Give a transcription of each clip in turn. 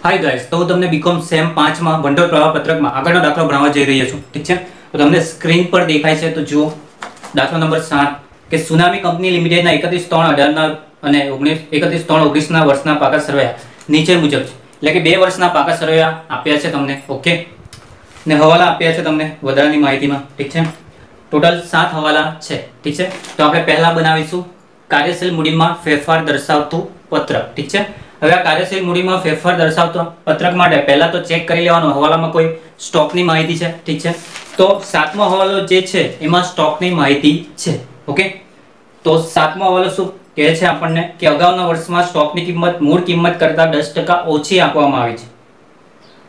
Hi guys, તો હું તમને બીકોમ સેમ 5 માં ભંડોળ પ્રવાહ પત્રકમાં આગળનો દાખલો ભણાવવા જઈ રહ્યો છું. ઠીક છે, તો તમને સ્ક્રીન પર દેખાય છે તો જુઓ. દાખલો નંબર 7 કે સુનામી કંપની લિમિટેડના 31/3/18 ના અને 31/3/19 ના વર્ષના પાકા સરવૈયા નીચે મુજબ છે. એટલે કે 2 વર્ષના પાકા સરવૈયા આપ્યા છે તમને. ઓકે, ને હવાલા આપ્યા છે તમને વધારાની માહિતીમાં. ઠીક છે, ટોટલ 7 હવાલા છે. ઠીક છે, તો આપણે પહેલા બનાવીશું કાર્યશીલ મૂડીમાં ફેરફાર દર્શાવતું પત્રક. ઠીક છે, હવે આ કાર્યશીલ મૂડીમાં ફેરફાર દર્શાવતો પત્રક માટે પહેલા તો ચેક કરી લેવાનો હવાલામાં કોઈ સ્ટોકની માહિતી છે. ઠીક છે, તો 7મો હવાલો જે છે એમાં સ્ટોકની માહિતી છે. ઓકે, તો 7મો હવાલો શું કહે છે આપણને કે અગાઉના વર્ષમાં સ્ટોકની કિંમત મૂળ કિંમત કરતાં 10% ઓછી આપવામાં આવી છે.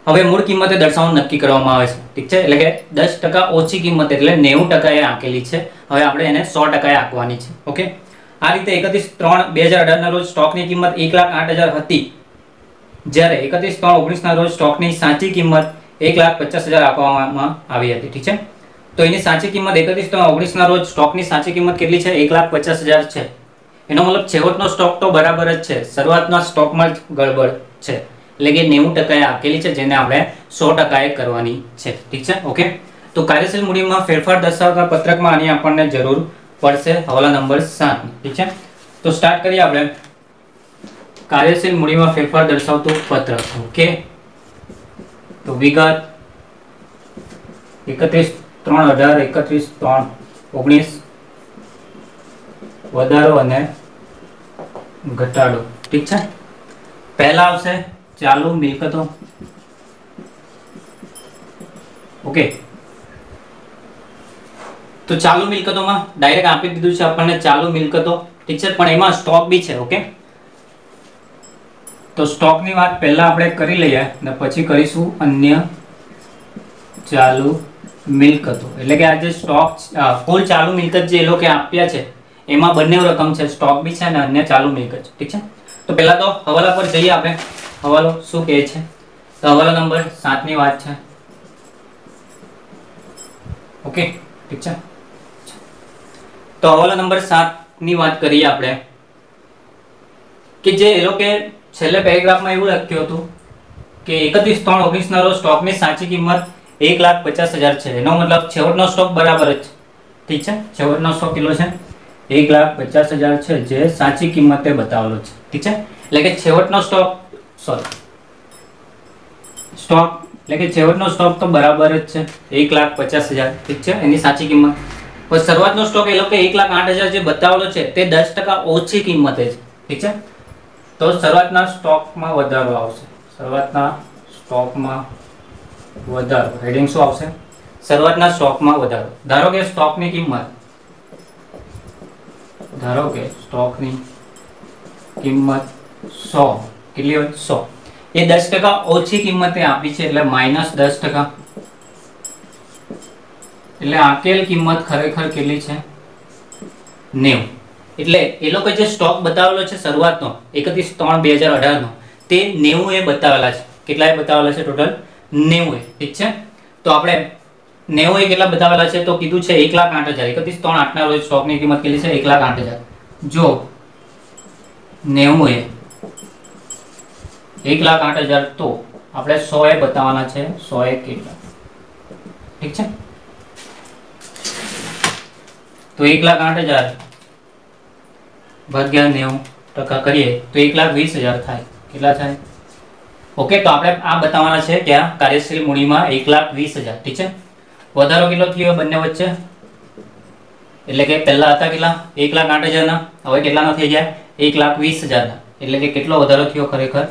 હવે મૂળ કિંમતે દર્શાવવાનું નક્કી કરવામાં આવે છે. ઠીક છે, એટલે કે 10% ઓછી કિંમત એટલે 90% એ આંકેલી છે. હવે આપણે એને 100% આંકવાની છે. ઓકે, આ રીતે 31/3/2018 ના રોજ સ્ટોકની કિંમત 1,08,000 હતી, જ્યારે 31/3/19 ના રોજ સ્ટોકની સાચી કિંમત 1,50,000 આપવામાં આવી હતી. ઠીક છે, તો એની સાચી કિંમત 31/3/19 ના રોજ સ્ટોકની સાચી કિંમત કેટલી છે? 1,50,000 છે. એનો મતલબ છેવટનો સ્ટોક તો બરાબર જ છે, શરૂઆતના સ્ટોકમાં જ ગડબડ છે. એટલે કે 90% આપેલી છે, જેને આપણે 100% કરવાની છે. ઠીક છે, ઓકે. તો કાર્યશીલ મૂડીમાં ફેરફાર દર્શાવતા પત્રકમાં આની આપણને જરૂર પડશે હવાલા નંબર 7. ઠીક છે, તો સ્ટાર્ટ કરીએ આપણે કાર્યશીલ મૂડીમાં ફેરફાર દર્શાવતું પત્રક. ઓકે, તો વિગત 31/3/18 31/3/19 વધારો અને ઘટાડો. ઠીક છે, પહેલા આવશે ચાલુ મિલકતો. ઓકે, તો ચાલુ મિલકતોમાં ડાયરેક્ટ આપી દીધું છે આપણને ચાલુ મિલકતો. ઠીક છે, પણ એમાં સ્ટોક બી છે. ઓકે, તો સ્ટોકની વાત પહેલા આપણે કરી લઈએ અને પછી કરીશું અન્ય ચાલુ મિલકતો. એટલે કે આ જે સ્ટોક કુલ ચાલુ મિલકત જે એ લોકો આપ્યા છે એમાં બંને રકમ છે, સ્ટોક બી છે અને અન્ય ચાલુ મિલકત છે. ઠીક છે, તો પહેલા તો હવાલા પર જઈએ આપણે. હવાલો શું કહે છે? તો હવાલો નંબર 7 ની વાત છે. ઓકે, ઠીક છે, તો હવાલો નંબર 7 ની વાત કરીએ આપણે કે જે એ લોકો છેલ્લે પેરેગ્રાફમાં એવું લખ્યું હતું કે 31/3/19 ના રોજ સ્ટોકની સાચી કિંમત 1,50,000 છે. એનો મતલબ છેવટનો સ્ટોક બરાબર જ છે. ઠીક છે, છેવટનો સ્ટોક કેટલો છે? 1,50,000 છે, જે સાચી કિંમતે બતાવેલો છે. ઠીક છે, એટલે કે છેવટનો સ્ટોક એટલે કે છેવટનો સ્ટોક તો બરાબર જ છે 1,50,000. ઠીક છે, એની સાચી કિંમત. પણ શરૂઆતનો સ્ટોક એ લોકો 1,08,000 જે બતાવેલો છે તે 10% ઓછી કિંમતે છે. ઠીક છે, તો શરૂઆતના સ્ટોકમાં વધારો આવશે. શરૂઆતના સ્ટોકમાં વધારો, હેડિંગ શું આવશે? શરૂઆતના સ્ટોકમાં વધારો. ધારો કે સ્ટોકની કિંમત 100 કેટલી હોય? 100. એ 10% ઓછી કિંમતે આપી છે એટલે -10%. એટલે આકેલ કિંમત ખરેખર કેટલી છે? 90. એટલે એ લોકો જે સ્ટોક બતાવેલો છે શરૂઆતનો 31/3/2018 નો તે 90 એ બતાવેલા છે. કેટલા એ બતાવેલા છે? ટોટલ 90. ઠીક છે, તો આપણે 90 એ કેટલા બતાવેલા છે? તો કીધું છે 1,08,000. 31/3/8 ના રોજ સ્ટોકની કિંમત કેટલી છે? 1,08,000. જો 90 એ 1,08,000 તો આપણે 100 એ બતાવવાના છે. 100 એ કેટલા? ઠીક છે, તો 1,08,000 ભાગ્યા 90% કરીએ તો 1,20,000 થાય. કેટલા થાય? ઓકે, તો આપણે આ બતાવવાના છે કે આ કાર્યશીલ મૂડીમાં 1,20,000. ઠીક છે, વધારો કેટલો થયો બંને વચ્ચે? એટલે કે પહેલા હતા કેટલા? 1,08,000 ના, હવે કેટલાના થઈ ગયા? 1,20,000 ના. એટલે કે કેટલો વધારો થયો? ખરેખર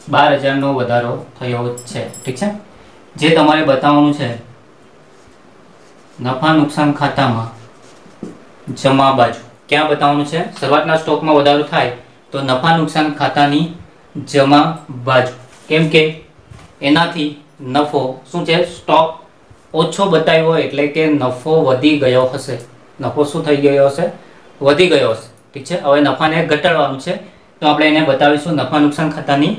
12,000 નો વધારો થયો છે. ઠીક છે, જે તમારે બતાવવાનું છે નફા નુકસાન ખાતામાં જમા બાજુ. ક્યાં બતાવવાનું છે? શરૂઆતના સ્ટોકમાં વધારો થાય તો નફા નુકસાન ખાતાની જમા બાજુ. કેમ કે એનાથી નફો શું છે? સ્ટોક ઓછો બતાવ્યો હોય એટલે કે નફો વધી ગયો હશે. નફો શું થઈ ગયો હશે? વધી ગયો હશે. ઠીક છે, હવે નફાને ઘટાડવાનું છે તો આપણે એને બતાવીશું નફા નુકસાન ખાતાની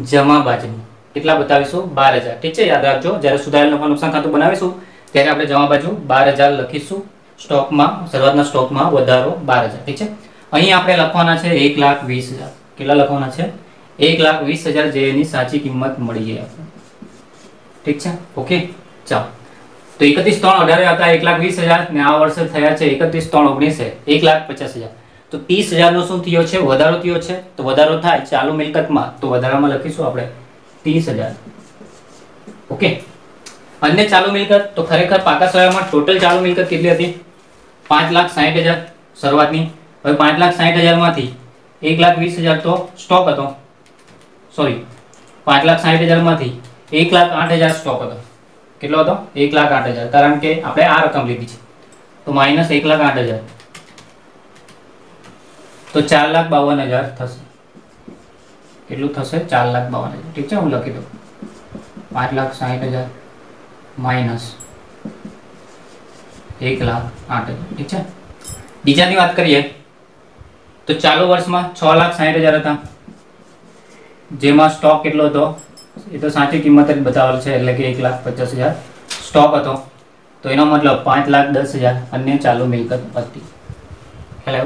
જમા બાજુ. કેટલા બતાવીશું? 12,000. ઠીક છે, યાદ રાખજો જ્યારે સુધારેલ નફા નુકસાન ખાતું બનાવીશું ત્યારે આપણે જમા બાજુ 12,000 લખીશું. સ્ટોકમાં શરૂઆતના સ્ટોકમાં વધારો 12,000. ઠીક છે, અહીં આપણે લખવાના છે 1,20,000. કેટલા લખવાના છે? 1,20,000 જે એની સાચી કિંમત મળી ગઈ આપણે. ઠીક છે, ઓકે. ચાલો, તો 31/3/18 હતા 1,20,000 ને આ વર્ષે થયા છે 31/3/19 1,50,000. તો 30,000 નો શું થયો છે? વધારો થયો છે. તો વધારો થાય ચાલુ મિલકતમાં, તો વધારામાં લખીશું આપણે 30,000. ઓકે. અન્ય ચાલુ મિલકત, તો ખરેખર પાકા સરવાળામાં ટોટલ ચાલુ મિલકત કેટલી હતી? 5,60,000 શરૂઆતની. હવે 5,60,000 માંથી 1,20,000 તો સ્ટોક હતો, સોરી 5,60,000 માંથી 1,08,000 સ્ટોક હતો. કેટલો હતો? 1,08,000, કારણ કે આપણે આ રકમ લીધી છે. તો માઇનસ 1,08,000, તો 4,52,000 થશે. કેટલું થશે? 4,52,000. ઠીક છે, હું લખી દઉં 5,60,000 માઇનસ 1,08,000. ઠીક છે. બીજાની વાત કરીએ તો ચાલુ વર્ષમાં 6,60,000 હતા, જેમાં સ્ટોક કેટલો હતો? એ તો સાચી કિંમત જ બતાવેલ છે, એટલે કે 1,50,000 સ્ટોક હતો. તો એનો મતલબ 5,10,000 અન્ય ચાલુ મિલકત હતી. હેલો,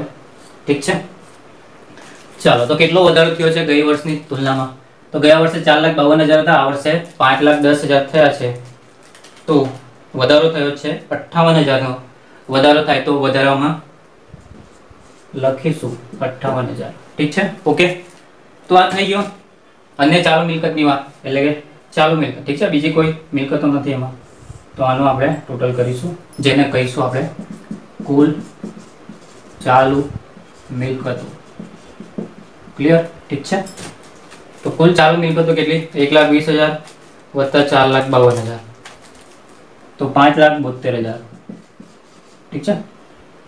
ઠીક છે. ચાલો, તો કેટલો વધારો થયો છે ગઈ વર્ષની તુલનામાં? તો ગયા વર્ષે 4,52,000 હતા, આ વર્ષે 5,10,000 થયા છે. તો વધારો થયો છે 58,000 નો. વધારો થાય તો વધારામાં લખીશું 58,000. ઠીક છે, ઓકે. તો આ થઈ ગયો અન્ય ચાલુ મિલકતની વાત, એટલે કે ચાલુ મિલકત. ઠીક છે, બીજી કોઈ મિલકતો નથી એમાં. તો આનું આપણે ટોટલ કરીશું, જેને કહીશું આપણે કુલ ચાલુ મિલકતો. ક્લિયર? ઠીક છે. તો કુલ ચાલુ મિલકતો કેટલી? 1,20,000 વત્તા 4,52,000, તો 5,72,000. ઠીક છે.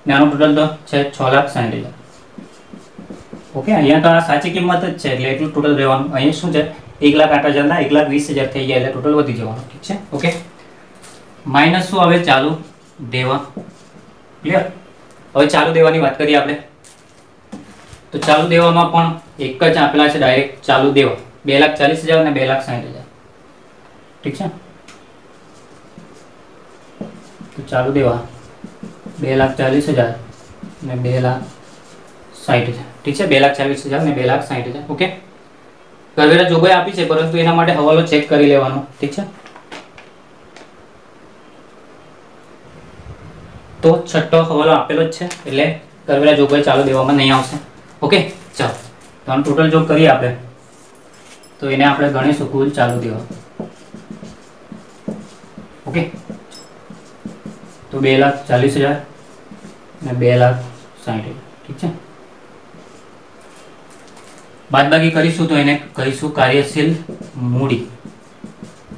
ને આનું ટોટલ તો છે 6,60,000. ઓકે. અહીંયા તો આ સાચી કિંમત જ છે, એટલે એટલું ટોટલ રહેવાનું. અહીંયા શું છે? 1,08,000 ના 1,20,000 થઈ ગયા, એટલે ટોટલ વધી જવાનું. ઠીક છે, ઓકે. માઇનસ શું આવે? ચાલુ દેવા. ક્લિયર? હવે ચાલુ દેવાની વાત કરીએ આપણે. તો ચાલુ દેવામાં પણ એક જ આપેલા છે ડાયરેક્ટ ચાલુ દેવા, 2,40,000 અને 2,60,000. ઠીક છે. તો ચાલુ દેવા 2,40,000 ને 2,60,000. ઠીક છે, 2,40,000 ને 2,60,000. ઓકે. કરવેરા જોગવાઈ આપી છે, પરંતુ એના માટે હવાલો ચેક કરી લેવાનો. ઠીક છે. તો છઠ્ઠો હવાલો આપેલો જ છે, એટલે કરવેરા જોગવાઈ ચાલુ દેવામાં નહીં આવશે. ઓકે. ચાલો, તો આનું ટોટલ જો કરીએ આપણે, તો એને આપણે ગણીશું કુલ ચાલુ દેવા. ઓકે. તો 2,40,000 ને 2,60,000. ઠીક છે. બાદબાકી કરીશું તો એને કહીશું કાર્યશીલ મૂડી,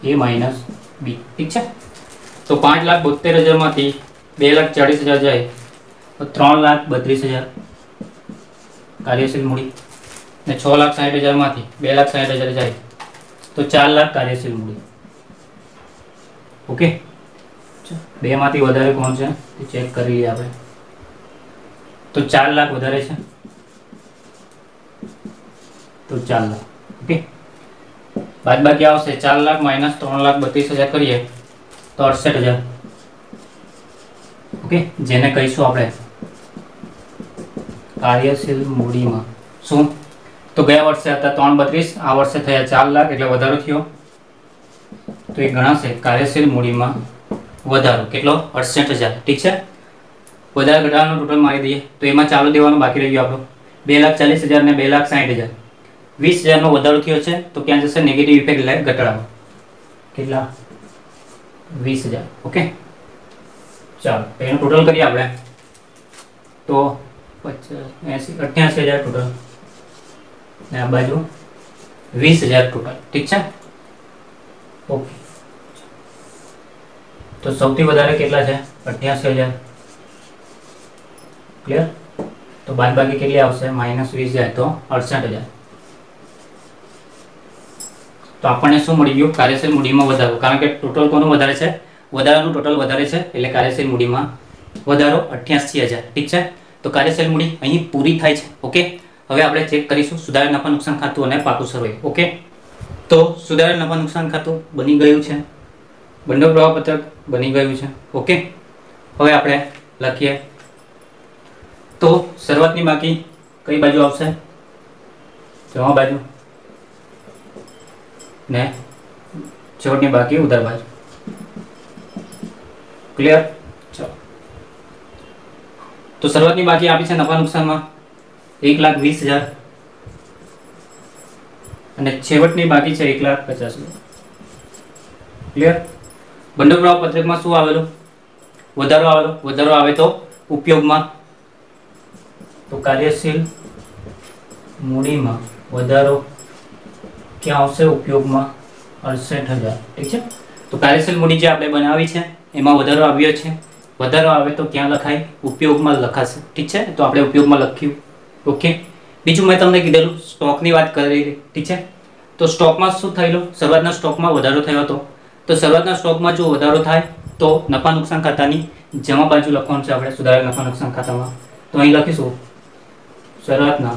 A માઇનસ B. ઠીક છે. તો 5,72,000 માંથી 2,40,000 જાય તો 3,32,000 કાર્યશીલ મૂડી, ને 6,60,000 માંથી 2,60,000 જાય તો 4,00,000 કાર્યશીલ મૂડી. ઓકે. બે માંથી વધારે કોણ છે તે ચેક કરી લઈએ આપણે. તો 4,00,000 વધારે છે, તો 4,00,000. ઓકે. બાદબાકી આવશે 4,00,000 માઇનસ 3,32,000 કરીએ તો 68,000. ઓકે. જેને કહીશું આપણે કાર્યશીલ મૂડીમાં શું? તો ગયા વર્ષે હતા 3,32, આ વર્ષે થયા 4,00,000, એટલે વધારો થયો. તો એ ગણાશે કાર્યશીલ મૂડીમાં વધારો. કેટલો? 68,000. ઠીક છે. વધારે ઘટાડાનો ટોટલ મારી દઈએ તો એમાં ચાલુ દેવાનું બાકી રહી ગયું આપણું 2,40,000 ને 2,60,000. 20,000 નો વધારો થયો છે, તો ક્યાં જશે? નેગેટિવ ઇફેક્ટ, એટલે ઘટાડો. કેટલા? 20,000. ઓકે. ચાલો, એનું ટોટલ કરીએ આપણે તો 88,000 ટોટલ, ને આ બાજુ 20,000 ટોટલ. ઠીક છે, ઓકે. તો સૌથી વધારે કેટલા છે? 88,000. ક્લિયર? તો બાદબાકી કેટલી આવશે? -20 જાય તો 68,000. તો આપણને શું મળી ગયું? કાર્યશીલ મૂડીમાં વધારો, કારણ કે ટોટલ કોનું વધારે છે? વધારાનું ટોટલ વધારે છે, એટલે કાર્યશીલ મૂડીમાં વધારો 88,000. ઠીક છે. તો કાર્યશીલ મૂડી અહીં પૂરી થાય છે. ઓકે. હવે આપણે ચેક કરીશું સુધારેલ નફા નુકસાન ખાતું અને પાકું સરવૈયું. ઓકે. તો સુધારેલ નફા નુકસાન ખાતું બની ગયું છે, ભંડોળ પ્રવાહ પત્રક બની ગયું છે. ઓકે. હવે આપણે લખીએ તો શરૂઆતની બાકી કઈ બાજુ આવશે? જમા બાજુ. ને છેવટની બાકી ઉધાર બાજુ. ક્લિયર? ચલો, તો શરૂઆતની બાકી આપી છે નફા નુકસાનમાં 1,20,000 અને છેવટની બાકી છે 1,50,000. ક્લિયર? ભંડોળ પ્રવાહ પત્રકમાં શું આવેલું? વધારો આવેલો. વધારો આવે તો ઉપયોગમાં, તો કાર્યશીલ મૂડીમાં વધારો ક્યાં આવશે? ઉપયોગમાં 68,000. ઠીક છે, તો કાર્યશીલ મૂડી જે આપણે બનાવી છે એમાં વધારો આવ્યો છે. વધારો આવે તો ક્યાં લખાય? ઉપયોગમાં લખાશે. ઠીક છે, તો આપણે ઉપયોગમાં લખ્યું. ઓકે. બીજું મેં તમને કીધેલું સ્ટોકની વાત કરી. ઠીક છે, તો સ્ટોકમાં શું થયેલું? શરૂઆતના સ્ટોકમાં વધારો થયો હતો. તો શરૂઆતના સ્ટોકમાં જો વધારો થાય તો નફા નુકસાન ખાતાની જમા બાજુ લખવાનું છે આપણે સુધારેલ નફા નુકસાન ખાતામાં. તો અહીં લખીશું શરૂઆતના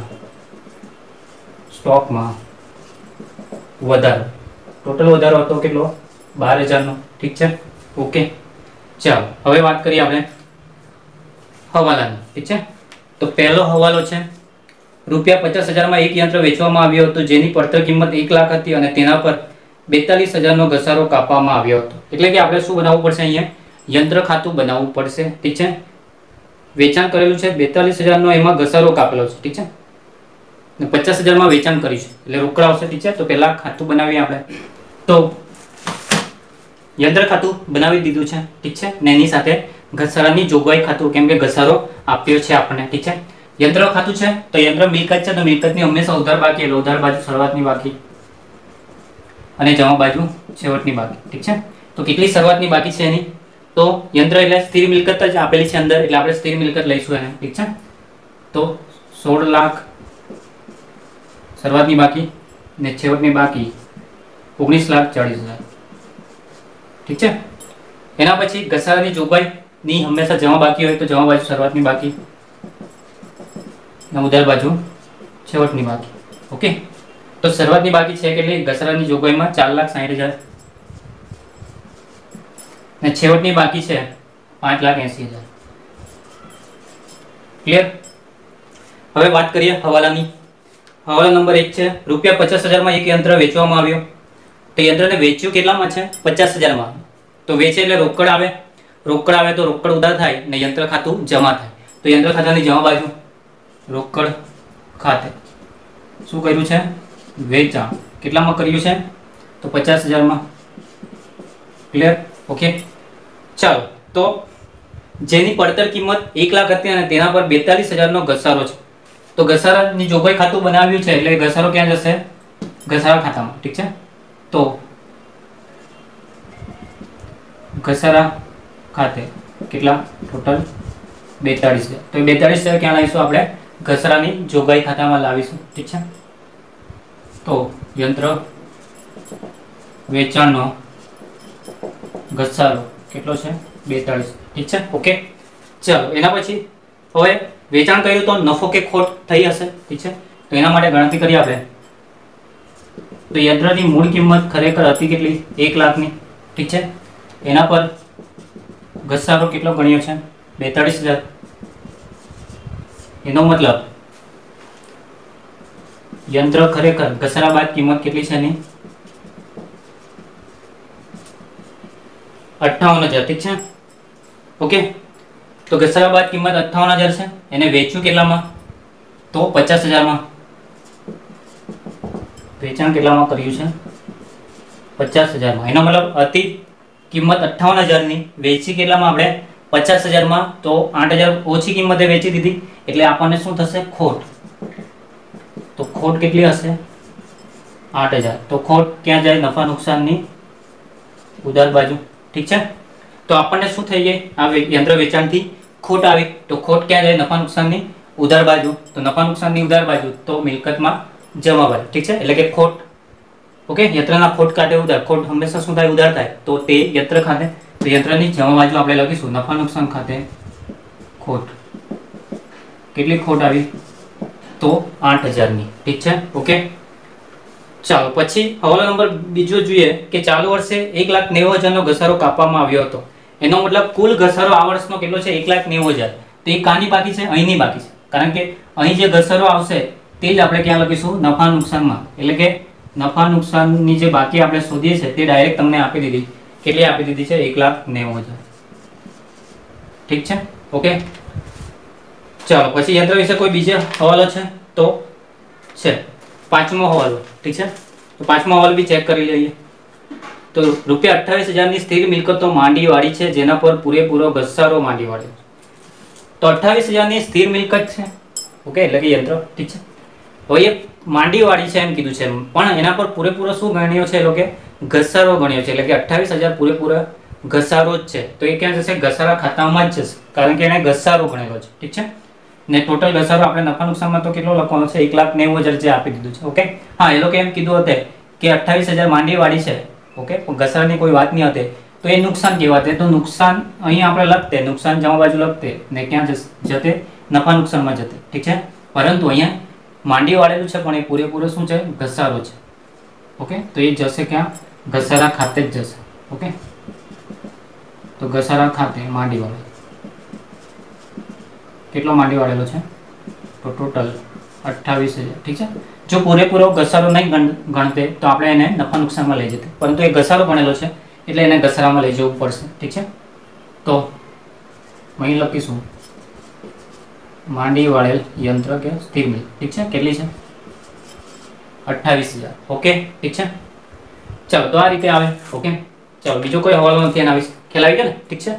સ્ટોકમાં વધારો. ટોટલ વધારો હતો કેટલો? 12,000 નો. ઠીક છે, ઓકે. ચાલો, હવે વાત કરીએ આપણે હવાલાની. ઠીક છે, તો પહેલો હવાલો છે ₹50,000 માં એક યંત્ર વેચવામાં આવ્યું હતું જેની પડતર કિંમત 1 લાખ હતી અને તેના પર 42,000 નો ઘસારો કાપવામાં આવ્યો હતો. એટલે કે આપણે શું બનાવવું પડશે? અહીંયા યંત્ર ખાતું બનાવવું પડશે. ઠીક છે, વેચાણ કરેલું છે 42,000 નો, એમાં ઘસારો કાપેલો છે. ઠીક છે, ને 50,000 માં વેચાણ કર્યું છે એટલે રોકડા આવશે. ઠીક છે, તો પહેલા ખાતું બનાવીએ આપણે. તો યંત્ર ખાતું બનાવી દીધું છે. ઠીક છે, ને એની સાથે ઘસારાની જોગવાઈ ખાતું, કેમ કે ઘસારો આપ્યો છે આપણને. ઠીક છે, યંત્ર ખાતું છે તો યંત્ર મિલકત છે તો મિલકતની હંમેશા ઉધાર બાકી, એટલે ઉધાર બાજુ શરૂઆતની બાકી અને જમા બાજુ છેવટની બાકી. ઠીક છે, તો કેટલી શરૂઆતની બાકી છે એની? તો યંત્ર એટલે સ્થિર મિલકત જ આપેલી છે અંદર, એટલે આપણે સ્થિર મિલકત લઈશું એને. ઠીક છે, તો 16 લાખ શરૂઆતની બાકી ને છેવટની બાકી 19,40,000. ઠીક છે, એના પછી ઘસારાની જોગવાઈની હંમેશા જમા બાકી હોય તો જમા બાજુ શરૂઆતની બાકી ને ઉધાર બાજુ છેવટની બાકી. ઓકે, તો શરૂઆતની બાકી છે કેટલી? ઘસારાની જોગવાઈમાં 4,60,000 ને છેવટની બાકી છે 5,80,000. ક્લિયર? હવે વાત કરીએ હવાલાની. હવાલા નંબર 1 છે ₹50,000 માં એક યંત્ર વેચવામાં આવ્યો. તો યંત્રને વેચ્યું કેટલામાં છે? 50,000 માં. તો વેચે એટલે રોકડ આવે. રોકડ આવે તો રોકડ ઉધાર થાય ને યંત્ર ખાતું જમા થાય. તો યંત્ર ખાતાની જમા બાજુ રોકડ ખાતે શું કર્યું છે? વેચાણ કેટલામાં કર્યું છે? તો 50,000 માં. ક્લિયર? ઓકે, ચાલો. તો જેની પડતર કિંમત 1 લાખ હતી અને તેના પર 42,000 નો ઘસારો છે. તો ઘસારાની જોગવાઈ ખાતું બનાવ્યું છે એટલે ઘસારો ક્યાં જશે? ઘસારા ખાતામાં. ઠીક છે, તો ઘસારા ખાતે કેટલા? ટોટલ 42,000. તો 42,000 ક્યાં લાવીશું આપણે? ઘસારાની જોગવાઈ ખાતામાં લાવીશું. ઠીક છે, તો યંત્ર વેચાણનો ઘસારો કેટલો છે? 42. ઠીક છે, ઓકે. ચાલો, એના પછી હવે વેચાણ કર્યું તો નફો કે ખોટ થઈ હશે. ઠીક છે, તો એના માટે ગણતરી કરીએ આપણે. તો યંત્રની મૂળ કિંમત ખરેખર હતી કેટલી? 1 લાખની. ઠીક છે, એના પર ઘસારો કેટલો ગણ્યો છે? 42,000. એનો મતલબ યંત્ર ખરેખર ઘસારા બાદ કિંમત કેટલી છે એની? 58,000. ઠીક છે, ઓકે. તો ઘસારા બાદ કિંમત 58,000 છે. એને વેચ્યું કેટલામાં? તો 50,000 માં. વેચાણ કેટલામાં કર્યું છે? 50,000 માં. એનો મતલબ હતી કિંમત 58,000 ની, વેચી કેટલામાં આપણે? 50,000 માં. તો 8,000 ઓછી કિંમતે વેચી દીધી એટલે આપણને શું થશે? ખોટ. તો ખોટ કેટલી હશે? 8,000. તો ખોટ ક્યાં જાય? નફા નુકસાનની ઉધાર બાજુ. ઠીક છે, તો આપણને શું થઈ ગઈ? આ યંત્ર વેચાણથી ખોટ આવી. તો ખોટ ક્યાં જાય? નફા નુકસાનની ઉધાર બાજુ. તો નફા નુકસાનની ઉધાર બાજુ તો મિલકતમાં જમા બાજુ. ઠીક છે, એટલે કે ખોટ. ઓકે, યંત્રના ખોટ કાઢે ઉધાર. ખોટ હંમેશા શું થાય? ઉધાર થાય. તો તે યંત્ર ખાતે, તો યંત્રની જમા બાજુ આપણે લખીશું નફા નુકસાન ખાતે ખોટ. કેટલી ખોટ આવી? તો 8,000 ની. ઠીક છે, ઓકે. ચાલો, પછી હવાલો નંબર બીજો જોઈએ કે ચાલુ વર્ષે 1,90,000 નો ઘસારો કાપવામાં આવ્યો હતો. એનો મતલબ કુલ ઘસારો આ વર્ષનો કેટલો છે? 1,90,000. તો એ કાની બાકી છે? અહીંની બાકી છે. કારણ કે અહીં જે ઘસારો આવશે તે જ આપણે ક્યાં લખીશું? નફા નુકસાનમાં. એટલે કે નફા નુકસાનની જે બાકી આપણે શોધીએ છીએ તે ડાયરેક્ટ તમને આપી દીધી. કેટલી આપી દીધી છે? 1,90,000. ઠીક છે, ઓકે. ચાલો પછી યંત્ર વિશે કોઈ બીજો હવાલો છે તો છે પાંચમો હવાલો. ઠીક છે, તો પાંચમો હવાલો બી ચેક કરી લઈએ. તો ₹28,000 ની સ્થિર મિલકતો માંડીવાળી છે જેના પર પૂરેપૂરો ઘસારો માંડીવાળી. તો 28,000 ની સ્થિર મિલકત છે, ઓકે, એટલે કે યંત્ર. ઠીક છે, હવે એ માંડીવાળી છે એમ કીધું છે, પણ એના પર પૂરેપૂરો શું ગણ્યો છે? એ લોકો ઘસારો ગણ્યો છે, એટલે કે 28,000 પૂરેપૂરા ઘસારો જ છે. તો એ ક્યાં જશે? ઘસારા ખાતામાં જ જશે, કારણ કે એને ઘસારો ગણેલો છે. ઠીક છે, ને ટોટલ ઘસારો આપણે નફા નુકસાનમાં તો કેટલો લખવાનો છે? 1,90,000 જે આપી દીધું છે. ઓકે, હા, એ લોકો એમ કીધું હતું કે 28,000 માંડીવાળી છે, ઓકે, ઘસારાની કોઈ વાત નહીં હતી, તો એ નુકસાન કહેવાતે. તો નુકસાન અહીં આપણે લખતે, નુકસાન જમા બાજુ લખતે ને ક્યાં જતે? નફા નુકસાનમાં જતે. ઠીક છે, પરંતુ અહીંયા માંડી વાળેલું છે પણ એ પૂરેપૂરો શું છે? ઘસારો છે. ઓકે, તો એ જશે ક્યાં? ઘસારા ખાતે જ જશે. ઓકે, તો ઘસારા ખાતે માંડી વાળે કેટલો માંડી વાળેલો છે? તો ટોટલ 28,000. ઠીક છે, જો પૂરેપૂરો ઘસારો નહીં ગણતે તો આપણે એને નફા નુકસાનમાં લઈ જતે, પરંતુ એ ઘસારો ગણેલો છે એટલે એને ઘસારામાં લઈ જવું પડશે. ઠીક છે, તો અહીં લખીશું માંડી વાળેલ યંત્ર કે સ્થિર મિલકત. ઠીક છે, કેટલી છે? 28,000. ઓકે, ઠીક છે, ચાલો તો આ રીતે આવે. ઓકે, ચાલો બીજો કોઈ હવાલો નથી એના વિશે, ખ્યાલ આવી ગયો ને? ઠીક છે,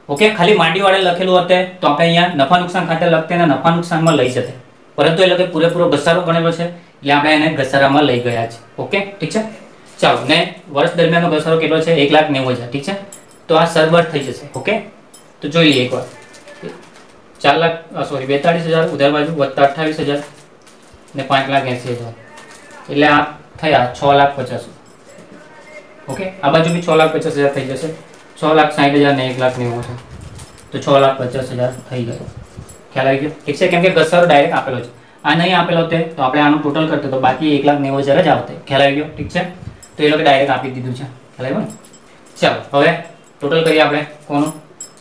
ઓકે. ખાલી માંડી વાળે લખેલું હતું તો આપણે અહીંયા નફા નુકસાન ખાતે લખતે ને નફા નુકસાનમાં લઈ જતે, પરંતુ એ લોકો પૂરેપૂરો ઘસારો ગણેલો છે એટલે આપણે એને ઘસારામાં લઈ ગયા છે. ઓકે, ઠીક છે, ચાલો. ને વર્ષ દરમિયાનનો ઘસારો કેટલો છે? 1,90,000. ઠીક છે, તો આ સરભર થઈ જશે. ઓકે, તો જોઈ લઈએ એકવાર. 42,000 ઉધાર બાજુ વત્તા 28,000 ને 5,80,000 એટલે આ થયા 6,50,000. ઓકે, આ બાજુ બી 6,50,000 થઈ જશે. 6,60,000 ને 1,90,000 તો 6,50,000 થઈ ગયો. ખ્યાલ આવી ગયો? ઠીક છે, કેમ કે ઘસારો ડાયરેક્ટ આપેલો છે, આ નહીં આપેલો હોતે તો આપણે આનું ટોટલ કરતે તો બાકી 1,90,000 જ આવતે. ખ્યાલ આવી ગયો? ઠીક છે, તો એ લોકો ડાયરેક્ટ આપી દીધું છે. ખ્યાલ આવ્યો ને? ચાલો હવે ટોટલ કરીએ આપણે કોનું?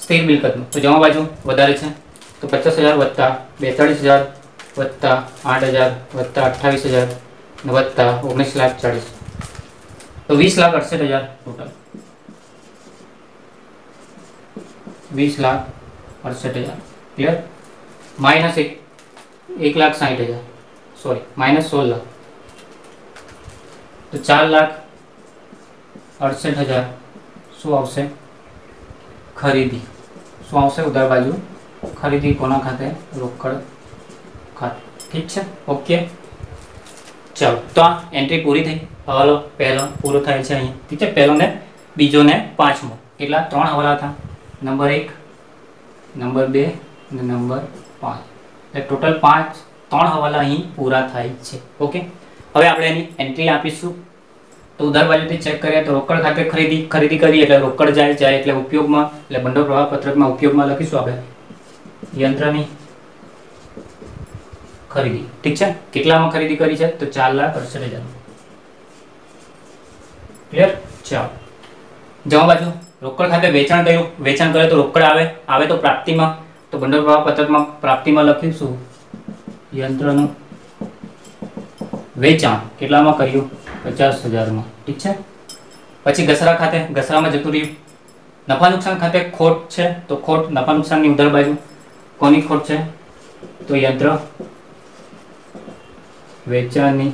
સ્થિર મિલકતનું. તો જમા બાજુ વધારે છે તો 50,000 વત્તા 42,000 વત્તા 8,000 વત્તા 28,000 વત્તા 19,40,000 તો 20,68,000 total. 20,68,000. Clear? Minus 1,60,000, sorry minus 16,00,000 તો 4,68,000 શું આવશે? ખરીદી. શું આવશે? ઉધાર બાજુ ખરીદી કોના ખાતે? રોકડ ખાતે. ઠીક છે, ઓકે, ચાલો તો આ એન્ટ્રી પૂરી થઈ. હવાલો પહેલો પૂરો થાય છે અહીં. ઠીક છે, પહેલો ને બીજો ને પાંચમો. કેટલા? 3 હવાલા હતા, નંબર 1, નંબર 2 અને નંબર 5. એટલે ટોટલ 3 હવાલા અહીં પૂરા થાય છે. ઓકે, હવે આપણે એની એન્ટ્રી આપીશું. તો ઉધાર બાજુથી ચેક કરીએ તો રોકડ ખાતે ખરીદી કરીએ એટલે રોકડ જાય એટલે ઉપયોગમાં, એટલે ભંડોળ પ્રવાહ પત્રકમાં ઉપયોગમાં લખીશું આપણે યંત્રની ખરીદી. ઠીક છે, કેટલામાં ખરીદી કરી છે? તો 4,68,000. ક્લિયર? ચાલો જમા બાજુ રોકડ ખાતે વેચાણ કર્યું, વેચાણ કરે તો રોકડ આવે તો પ્રાપ્તિમાં, તો ભંડોળ પ્રવાહ પત્રકમાં પ્રાપ્તિમાં લખીશું યંત્રનું વેચાણ કેટલામાં કર્યું? 50,000માં. ઠીક છે, પછી ઘસારા ખાતે, ઘસારામાં જતું રહ્યું. નફા નુકસાન ખાતે ખોટ છે તો ખોટ નફા નુકસાનની ઉધાર બાજુ કોની ખોટ છે? તો યંત્ર વેચાણની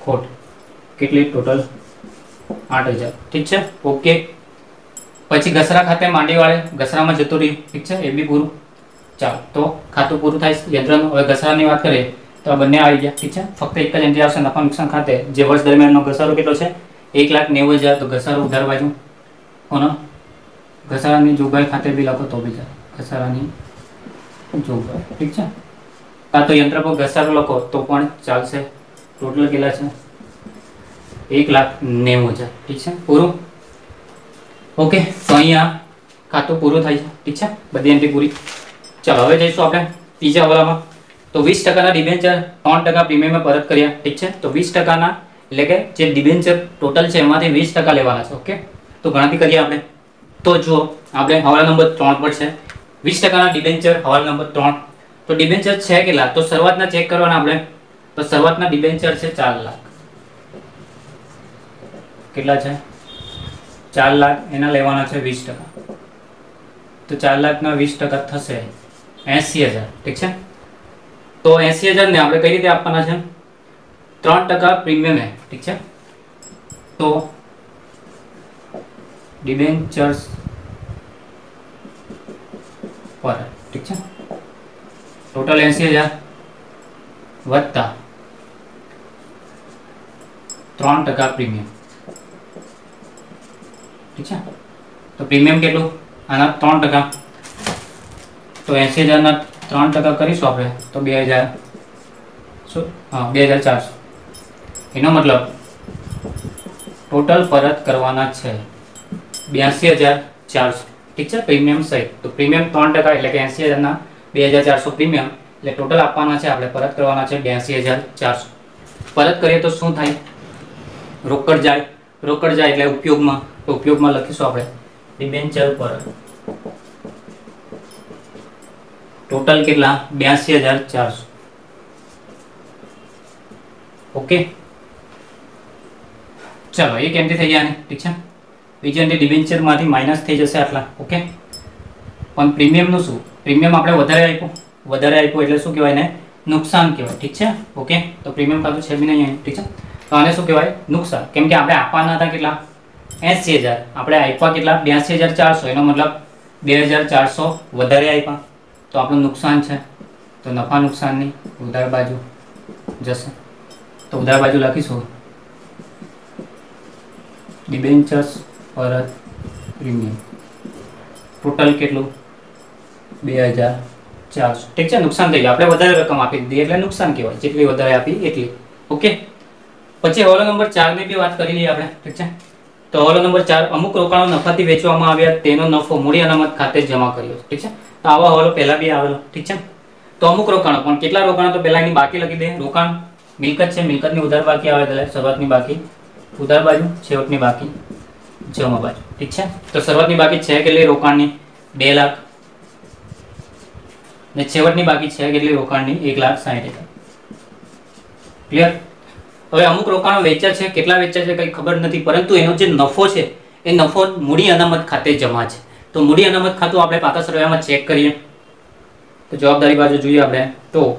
ખોટ. કેટલી? ટોટલ 8,000. ઠીક છે, ઓકે. પછી ઘસારા ખાતે માંડી વાળે ઘસારામાં જતું રહ્યું. ઠીક છે, એ બી પૂરું. ચાલો તો ખાતું પૂરું થાય યંત્રનું. હવે ઘસારાની વાત કરીએ તો આ બંને આવી ગયા. ઠીક છે, ફક્ત એક જ એન્ટ્રી આવશે નફા નુકસાન ખાતે, જે વર્ષ દરમિયાનનો ઘસારો કેટલો છે? 1,90,000. તો ઘસારો ઉધાર બાજુ કોનો? ઘસારાની જોગવાઈ ખાતે બી લખો તો બી ઘસારાની જોગવાઈ. ઠીક છે, કાં તો યંત્ર પર ઘસારો લખો તો પણ ચાલશે. ટોટલ કેટલા છે? 1,90,000. ઠીક છે, પૂરું. ઓકે, તો અહીંયા ખાતું પૂરું થાય છે. ઠીક છે, બધી એન્ટ્રી પૂરી. ચાલો હવે જઈશું આપણે ત્રીજા હવાલામાં. તો 20% ડિબેન્ચર 3% પ્રીમિયમ પરત કર્યા. ઠીક છે, તો 20%ના એટલે કે જે ડિબેન્ચર ટોટલ છે એમાંથી 20% લેવાના છે. ઓકે, તો ગણતરી કરીએ આપણે. તો જો આપણે હવાલા નંબર 3 પર છે 20%ના ડિબેન્ચર, હવાલા નંબર 3. તો ડિબેન્ચર છે કેટલા? તો શરૂઆતના ચેક કરવાના આપણે. તો શરૂઆતના ડિબેન્ચર છે 4 લાખ. કેટલા છે 4 લાખ, એના લેવાના છે 20%, તો 4 લાખના 20% થશે 80,000, ઠીક છે। તો 80,000 ને આપણે કઈ રીતે આપવાના છે, 3% પ્રીમિયમ है, ઠીક છે। તો ડિબેન્ચર્સ પર, ઠીક છે, ટોટલ 80,000 વત્તા 3% પ્રીમિયમ, ઠીક છે। તો પ્રીમિયમ કેટલું, આના 3%, તો 80,000 ના 3% કરીશું આપણે તો 2,400, એનો મતલબ ટોટલ પરત કરવાના છે 82,400, ઠીક છે, પ્રીમિયમ સહિત। તો પ્રીમિયમ 3% એટલે કે 80,000 ના 2,400 પ્રીમિયમ, એટલે ટોટલ આપવાના છે આપણે પરત કરવાના છે 82,400। પરત કરીએ તો શું થાય, રોકડ જાય, રોકડ જાય એટલે ઉપયોગમાં, તો ઉપયોગમાં લખીશું આપણે ડિબેન્ચર પર ટોટલ કેટલા 82,400, ઓકે। चलो एक एंट्री થઈ ગયા ને, ઠીક છે। બીજી એન્ટ્રી ડિબેન્ચર માંથી માઈનસ થઈ જશે આટલા, ઓકે। પણ પ્રીમિયમ નું શું, પ્રીમિયમ આપણે વધારે આપ્યું એટલે શું કહેવાય ને, નુકસાન કહેવાય, ઠીક છે, ઓકે। તો પ્રીમિયમ ખાતું છે બી નહીં, ઠીક છે, તો આને શું કહેવાય, નુકસાન, કેમ કે આપણે આપવાના હતા કેટલા 80,000, આપણે આપ્યા કેટલા 82,400, એનો મતલબ 2,400 વધારે આપ્યા, તો આપણું નુકસાન છે, તો નફા નુકસાનની ઉધાર બાજુ જશે, તો ઉધાર બાજુ લખીશું ડિબેન્ચર્સ પરત પ્રીમિયમ, ટોટલ કેટલું 2,400, ઠીક છે, નુકસાન થઈ ગયું, આપણે વધારે રકમ આપી દીધી એટલે નુકસાન કહેવાય, જેટલી વધારે આપી એટલી, ઓકે। પછી હવાલો નંબર 4 ની બી વાત કરી લઈએ આપણે, ઠીક છે। તો હવાલો નંબર 4, અમુક રોકાણો નફાથી વેચવામાં આવ્યા, તેનો નફો મૂડી અનામત ખાતે જમા કર્યો, ઠીક છે। તો આવો હવાલો પહેલા બી આવેલો, ઠીક છે। તો અમુક રોકાણો, પણ કેટલા રોકાણો, તો પહેલા એની બાકી લખી દે, રોકાણ મિલકત છે, મિલકતની ઉધાર બાકી આવે એટલે શરૂઆતની બાકી ઉધાર બાજુ, છેવટની બાકી જમા બાજુ, ઠીક છે। તો શરૂઆતની બાકી છે કેટલી રોકાણની 2 લાખ, ને છેવટની બાકી છે કેટલી રોકાણની 1,60,000, ક્લિયર। હવે અમુક રોકાણો વેચ્યા છે, કેટલા વેચ્યા છે કઈ ખબર નથી, પરંતુ એનો જે નફો છે એ નફો મૂડી અનામત ખાતે જમા છે। તો મૂડી અનામત ખાતું આપણે પાકા સરવાળામાં ચેક કરીએ, તો જવાબદારી બાજુ જોઈએ આપણે, તો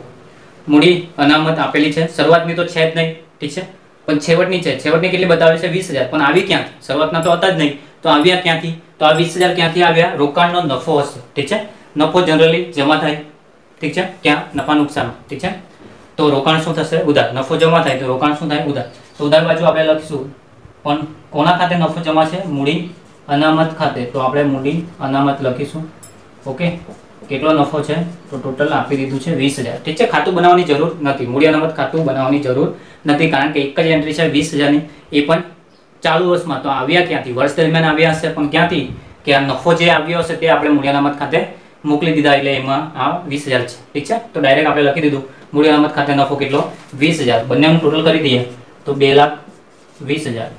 મૂડી અનામત આપેલી છે, શરૂઆતની તો છે જ નહીં, ઠીક છે, પણ છેવટની છે, છેવટની કેટલી બતાવે છે 20,000, પણ આવી ક્યાંથી, શરૂઆતના તો હતા જ નહીં, તો આવ્યા ક્યાંથી, તો આ 20,000 ક્યાંથી આવ્યા, રોકાણનો નફો હશે, ઠીક છે। નફો જનરલી જમા થાય, ઠીક છે, ક્યાં, નફા નુકસાન, ઠીક છે। તો રોકાણ શું થશે, ઉધાર, નફો જમા થાય તો રોકાણ શું થાય, ઉધાર, તો ઉધાર બાજુ આપણે લખીશું, પણ કોના ખાતે નફો જમા છે, મૂડી અનામત ખાતે, તો આપણે મૂડી અનામત લખીશું, ઓકે। કેટલો નફો છે, તો ટોટલ આપી દીધું છે 20,000, ઠીક છે। ખાતું બનાવવાની જરૂર નથી, મૂડી અનામત ખાતું બનાવવાની જરૂર નથી, કારણ કે એક જ એન્ટ્રી છે 20,000 ની, એ પણ ચાલુ વર્ષમાં, તો આવ્યા ક્યાંથી, વર્ષ દરમિયાન આવ્યા હશે, પણ ક્યાંથી, કે આ નફો જે આવ્યો હશે તે આપણે મૂડી અનામત ખાતે મોકલી દીધા, એટલે એમાં આ 20,000 છે, ઠીક છે। તો ડાયરેક્ટ આપણે લખી દીધું મૂડી અનામત ખાતે નફો કેટલો 20,000, બંનેનું ટોટલ કરી દઈએ તો 2,20,000,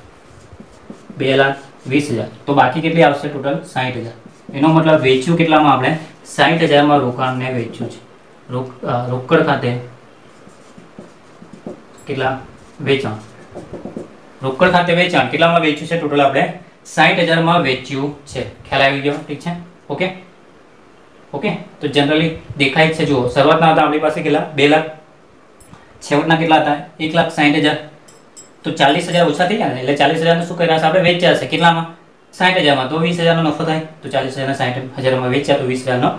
2,20,000, તો બાકી કેટલી આવશે ટોટલ 60,000, એનો મતલબ વેચ્યું કેટલામાં, આપણે 60,000 માં રોકાણને વેચ્યું છે, રોકડ ખાતે કેટલા વેચાણ, રોકડ ખાતે વેચાણ કેટલામાં વેચ્યું છે, ટોટલ આપણે 60,000 માં વેચ્યું છે, ખ્યાલ આવી ગયો, ઠીક છે, ઓકે, ઓકે। તો જનરલી દેખાય છે, જુઓ શરૂઆતના હતા આપણી પાસે કેટલા 2 લાખ, છેવટના કેટલા હતા 1,60,000, તો 40,000 ઓછા થઈ ગયા ને, એટલે 40,000 નું શું કર્યા છે આપણે, વેચ્યા છે કેટલામાં 60,000 માં, તો 20,000 નો નફો થાય, તો 40,000 ના 60,000 માં વેચ્યા, તો 20,000 નો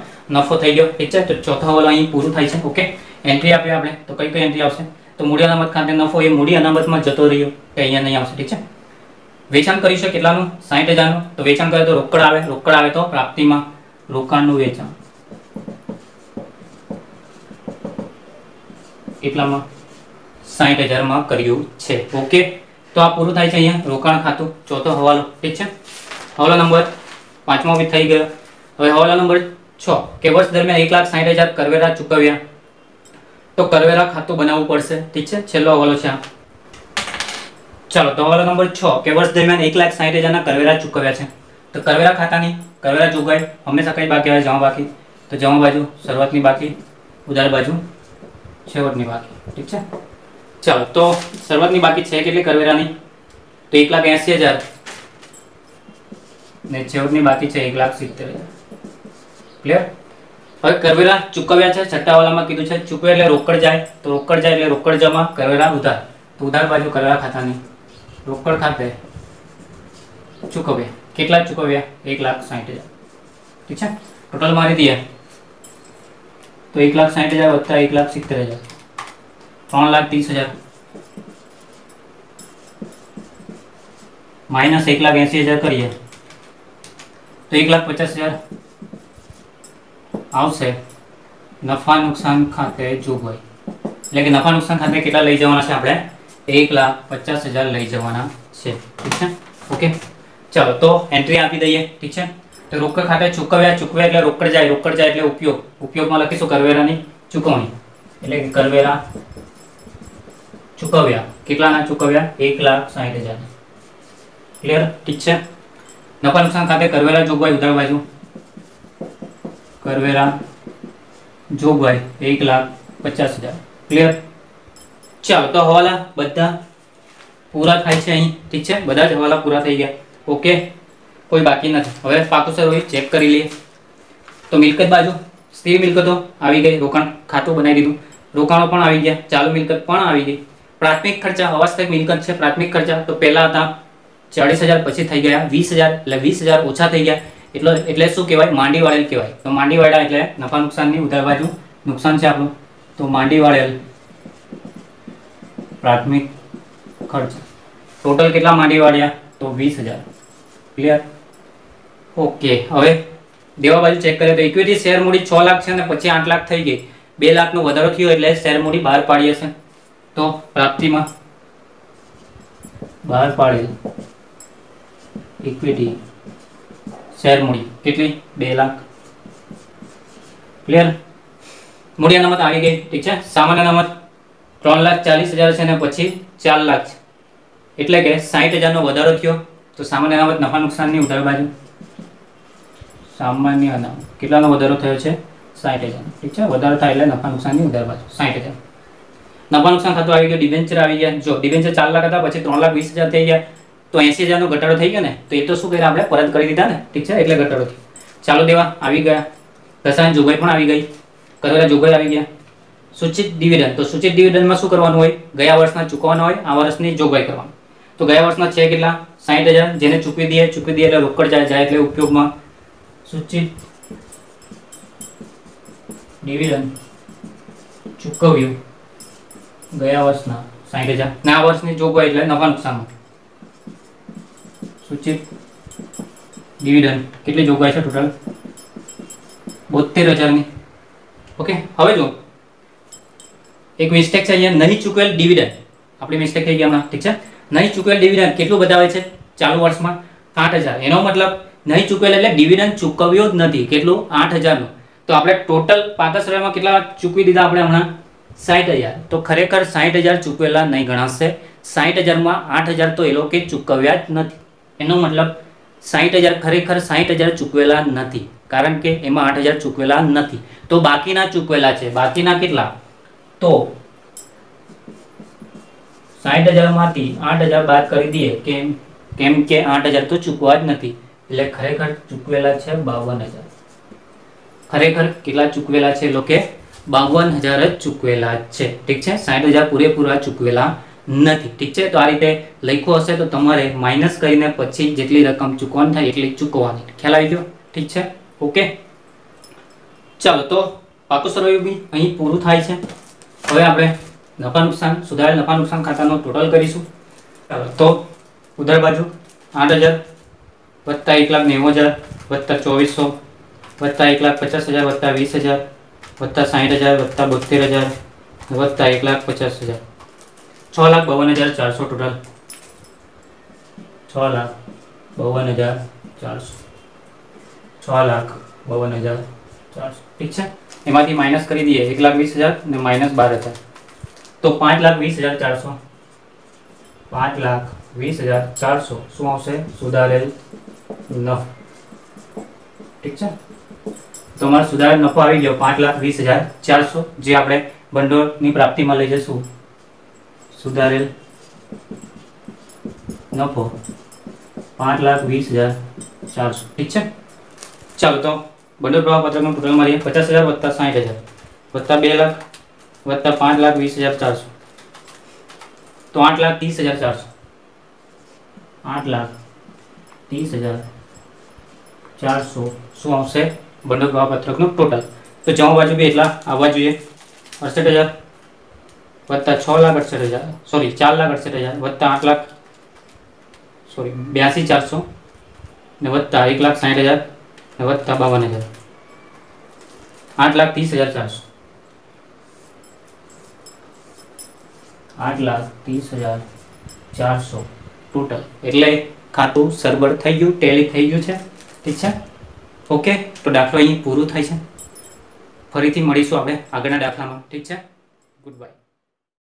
નફો થઈ ગયો, ઠીક છે। તો ચોથો હવાલો અહીં પૂરું થાય છે, ઓકે। એન્ટ્રી આપી આપણે, તો કઈ કઈ એન્ટ્રી આવશે, તો મૂડી અનામત ખાતે નફો એ મૂડી અનામતમાં જતો રહ્યો, કે અહીંયા નહીં આવશે, ઠીક છે। વેચાણ કર્યું છે કેટલાનું 60,000 નું, તો વેચાણ કરે તો રોકડ આવે, રોકડ આવે તો પ્રાપ્તિમાં રોકાણનું વેચાણ કેટલામાં 60,000 માં કર્યું છે, ઓકે। તો આ પૂરું થાય છે અહીંયા રોકાણ ખાતું, ચોથો હવાલો, ઠીક છે। હવાલો નંબર 5મો બી થઈ ગયો। હવે હવાલો નંબર 6, કે વર્ષ દરમિયાન 1,60,000 કરવેરા ચૂકવ્યા, તો કરવેરા ખાતું બનાવવું પડશે, ઠીક છે, છેલ્લો હવાલો છે આ। ચાલો, તો હવાલો નંબર 6, કે વર્ષ દરમિયાન 1,60,000 ના કરવેરા ચૂકવ્યા છે, તો કરવેરા ખાતાની કરવેરા ચૂકવાય હંમેશા કઈ બાકી આવે, જમા બાકી, તો જમા બાજુ શરૂઆતની બાકી, ઉધાર બાજુ છેવટની બાકી, ઠીક છે। ચાલો, તો શરૂઆતની બાકી છે કેટલી કરવેરાની તો 1,80,000 ને છેવટની બાકી છે 1,70,000. ક્લિયર? હવે કરવેરા ચૂકવ્યા છે, છઠ્ઠા વાલામાં કીધું છે ચૂકવે એટલે રોકડ જાય, તો રોકડ જાય એટલે રોકડ જમા, કરવેરા ઉધાર. તો ઉધાર બાજુ કરવેરા ખાતાની રોકડ ખાતે ચૂકવ્યા. કેટલા ચૂકવ્યા? 1,60,000. ઠીક છે, ટોટલ મારી દઈએ તો 1,60,000 વત્તા 1,70,000 3,30,000 માઇનસ 1,80,000 કરીએ તો 1,50,000 આવશે નફા નુકસાન ખાતે જોગવાઈ. એટલે કે નફા નુકસાન ખાતે કેટલા લઈ જવાના છે આપણે? 1,50,000 લઈ જવાના છે. ઠીક છે, ઓકે. ચાલો તો એન્ટ્રી આપી દઈએ. ઠીક છે, તો રોકડ ખાતે ચૂકવ્યા, ચૂકવ્યા એટલે રોકડ જાય, રોકડ જાય એટલે ઉપયોગ, ઉપયોગમાં લખીશું કરવેરાની ચૂકવણી. એટલે કે કરવેરા ચૂકવ્યા. કેટલાના ચૂકવ્યા? 1,60,000. ક્લિયર? ઠીક છે. નફા નુકસાન ખાતે કરવેરા જોગવાઈ ઉધાર બાજુ કરવેરા જોગવાઈ 1,50,000. ક્લિયર? ચાલો તો હવાલા બધા પૂરા થાય છે અહીં. ઠીક છે, બધા જ હવાલા પૂરા થઈ ગયા. ઓકે, કોઈ બાકી નથી. હવે પાકું સર ચેક કરી લઈએ. તો મિલકત બાજુ સ્થિર મિલકતો આવી ગઈ, રોકાણ ખાતું બનાવી દીધું, રોકાણો પણ આવી ગયા, ચાલુ મિલકત પણ આવી ગઈ. પ્રાથમિક ખર્ચા અવાસ્તવિક મિલકત છે. પ્રાથમિક ખર્ચા તો પહેલા હતા 40,000, પછી થઈ ગયા 20,000, એટલે 20,000 ઓછા થઈ ગયા. એટલે શું કહેવાય? માંડી વાળેલ કહેવાય. તો માંડી વાળા એટલે નફા નુકસાનની ઉધાર બાજુ નુકસાન છે આપણું. તો માંડી વાળેલ પ્રાથમિક ખર્ચ ટોટલ કેટલા માંડી વાળ્યા? તો 20,000. ક્લિયર? ઓકે. હવે દેવા બાજુ ચેક કરીએ તો ઇક્વિટી શેર મૂડી 6 લાખ છે અને પછી 8 લાખ થઈ ગઈ. 2 લાખનો વધારો થયો એટલે શેર મૂડી બહાર પાડી હશે. તો પ્રાપ્તિમાં બહાર પાડેલ ઇક્વિટી શેર મૂડી કેટલી? 2 લાખ. ક્લિયર? મૂડી અનામત આવી ગઈ. ઠીક છે, સામાન્ય અનામત 3,40,000 છે અને પછી 4 લાખ છે, એટલે કે 60,000 નો વધારો થયો. તો સામાન્ય અનામત નફા નુકસાનની ઉધાર બાજુ સામાન્ય અનામત કેટલાનો વધારો થયો છે? 60,000. ઠીક છે, વધારો થાય એટલે નફા નુકસાનની ઉધાર બાજુ 60,000. નફા નુકસાન ખાતું આવી ગયું, ડિબેન્ચર આવી ગયા. જો ડિબેન્ચર 4 લાખ હતા, પછી 3,20,000 થઈ ગયા, તો 80,000 નો ઘટાડો થઈ ગયો ને. તો એ તો શું કર્યા આપણે? પરત કરી દીધા ને. ઠીક છે, એટલે ઘટાડો થયો. ચાલુ દેવા આવી ગયા, ઘસારાની જોગવાઈ પણ આવી ગઈ, કરવેરા જોગવાઈ આવી ગયા. સૂચિત ડિવિડન્ડ, તો સૂચિત ડિવિડન્ડમાં શું કરવાનું હોય? ગયા વર્ષના ચૂકવવાના હોય, આ વર્ષની જોગવાઈ કરવાની. તો ગયા વર્ષના છે કેટલા? 60,000, જેને ચૂકવી દઈએ એટલે રોકડ જાય એટલે ઉપયોગમાં. સૂચિત ડિવિડન્ડ ચૂકવ્યું ગયા વર્ષના 60,000 ને આ વર્ષની જોગવાઈ એટલે નફા નુકસાન. સૂચિત ડિવિડન્ડ કેટલી જોગવાઈ છે? ટોટલ 72,000 ની. ઓકે. હવે જો એક મિસ્ટેક છે અહીંયા, નહીં ચૂકવેલ ડિવિડન્ડ. આપણી મિસ્ટેક થઈ ગઈ હમણાં. ઠીક છે, નહીં ચૂકવેલ ડિવિડન્ડ કેટલું બતાવે છે ચાલુ વર્ષમાં? 8,000. એનો મતલબ નહીં ચૂકવેલ એટલે ડિવિડન્ડ ચૂકવ્યો જ નથી. કેટલું? 8,000 નું. તો આપણે ટોટલ પાકસરામાં કેટલા ચૂકવી દીધા આપણે હમણાં? 60,000. તો ખરેખર 60,000 ચૂકવેલા નહીં ગણાશે. 60,000 માં 8,000 તો એ લોકો ચૂકવ્યા જ નથી. એનો મતલબ 60,000 ખરેખર 60,000 ચૂકવેલા નથી, કારણ કે એમાં 8,000 ચૂકવેલા નથી. તો બાકીના ચૂકવેલા છે. બાકીના કેટલા? તો 60,000 માંથી 8,000 બાદ કરી દઈએ. કેમ કે 8,000 તો ચૂકવા જ નથી. એટલે ખરેખર ચૂકવેલા છે 52,000. ખરેખર કેટલા ચૂકવેલા છે? લોકો 52,000 જ ચૂકવેલા છે. ઠીક છે, 60,000 પૂરેપૂરા ચૂકવેલા નથી. ઠીક છે, તો આ રીતે લખ્યું હશે તો તમારે માઇનસ કરીને પછી જેટલી રકમ ચૂકવવાની થાય એટલી ચૂકવવાની. ખ્યાલ આવી ગયો? ઠીક છે, ઓકે. ચાલો તો પાકું સરવાળું બી અહીં પૂરું થાય છે. હવે આપણે નફા નુકસાન સુધારેલ નફા નુકસાન ખાતાનો ટોટલ કરીશું. ચાલો તો ઉધાર બાજુ 8,000 વત્તા 1,90,000 વત્તા 2,400 વત્તા 1,50,000 વત્તા 20,000 વત્તા 60,000 વત્તા 72,000 વત્તા 1,50,000 6,52,400 ટોટલ. 6,52,400 6,52,400. ઠીક છે, એમાંથી માઇનસ કરી દઈએ 1,20,000 ને માઇનસ 12,000 તો 5,20,400. 5,20,400 શું આવશે? સુધારેલ નફો. ઠીક છે, તો અમારો સુધારેલ નફો આવી ગયો 5,20,400, જે આપણે ભંડોળની પ્રાપ્તિમાં લઈ જશું. સુધારેલ નફો 5,20,400. ઠીક છે. ચાલો તો ભંડોળ પ્રવાહ પત્રકનું ટોટલ મારીએ 50,000 વત્તા 60,000 વત્તા 2 લાખ વત્તા 5,20,400 તો 8,30,400. 8,30,400 શું આવશે ભંડોળ પ્રવાહ પત્રકનું ટોટલ. તો જમા બાજુ બી એટલા આવવા જોઈએ. 68,000 વત્તા 6,68,000 સોરી 4,68,000 વત્તા 82,400 ને વત્તા 1,60,000 ને વત્તા 52,000 8,30,400. 8,30,400 ટોટલ. એટલે ખાતું સરભર થઈ ગયું, ટેલી થઈ ગયું છે. ઠીક છે. ઓકે, તો દાખલો અહીં પૂરું થાય છે. ફરીથી મળીશું આપણે આગળના દાખલામાં. ઠીક છે. Good bye.